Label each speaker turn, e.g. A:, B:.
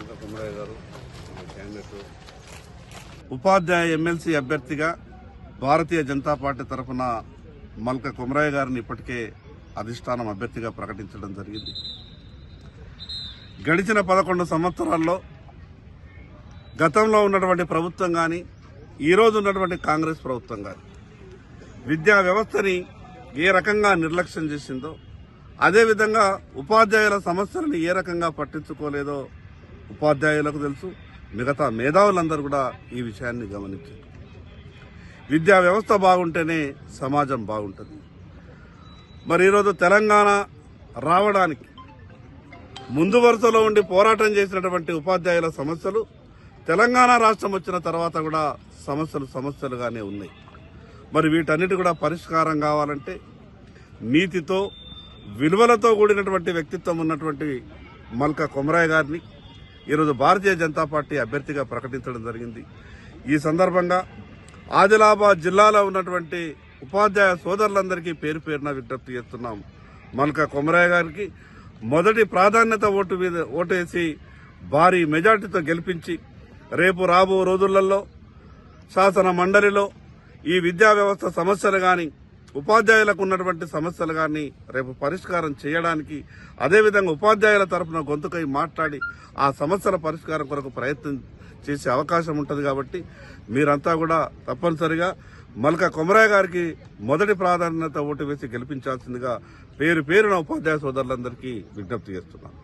A: ఇంకా కుమరయ్య గారు క్యాండిడేట్
B: ఉపాధ్యాయ ఎమ్మెల్సీ అభ్యర్థిగా భారతీయ జనతా పార్టీ తరఫున మల్క కుమరయ్య గారిని ఇప్పటికే అధిష్టానం అభ్యర్థిగా ప్రకటించడం జరిగింది. గడిచిన 11 సంవత్సరాల్లో గతంలో ఉన్నటువంటి ప్రభుత్వం కానీ ఈరోజు ఉన్నటువంటి కాంగ్రెస్ ప్రభుత్వం కానీ విద్యా వ్యవస్థని ఏ రకంగా నిర్లక్ష్యం చేసిందో, అదేవిధంగా ఉపాధ్యాయుల సమస్యలను ఏ రకంగా పట్టించుకోలేదో ఉపాధ్యాయులకు తెలుసు, మిగతా మేధావులందరూ కూడా ఈ విషయాన్ని గమనించారు. విద్యా వ్యవస్థ బాగుంటేనే సమాజం బాగుంటుంది. మరి ఈరోజు తెలంగాణ రావడానికి ముందు వరుసలో ఉండి పోరాటం చేసినటువంటి ఉపాధ్యాయుల సమస్యలు తెలంగాణ రాష్ట్రం వచ్చిన తర్వాత కూడా సమస్యలుగానే ఉన్నాయి. మరి వీటన్నిటి కూడా పరిష్కారం కావాలంటే నీతితో విలువలతో కూడినటువంటి వ్యక్తిత్వం ఉన్నటువంటి మల్క కుమరయ్య గారిని ఈరోజు భారతీయ జనతా పార్టీ అభ్యర్థిగా ప్రకటించడం జరిగింది. ఈ సందర్భంగా ఆదిలాబాద్ జిల్లాలో ఉన్నటువంటి ఉపాధ్యాయ సోదరులందరికీ పేరు పేరున విజ్ఞప్తి చేస్తున్నాం. మల్క కుమరయ్య గారికి మొదటి ప్రాధాన్యత ఓటేసి భారీ మెజార్టీతో గెలిపించి రేపు రాబో రోజులలో శాసన మండలిలో ఈ విద్యా వ్యవస్థ సమస్యలు కానీ ఉపాధ్యాయులకు ఉన్నటువంటి సమస్యలు కానీ రేపు పరిష్కారం చేయడానికి, అదేవిధంగా ఉపాధ్యాయుల తరఫున గొంతుకై మాట్లాడి ఆ సమస్యల పరిష్కారం కొరకు ప్రయత్నం చేసే అవకాశం ఉంటుంది. కాబట్టి మీరంతా కూడా తప్పనిసరిగా మల్క కుమరయ్య గారికి మొదటి ప్రాధాన్యత ఓటు వేసి గెలిపించాల్సిందిగా పేరున ఉపాధ్యాయ సోదరులందరికీ విజ్ఞప్తి చేస్తున్నాను.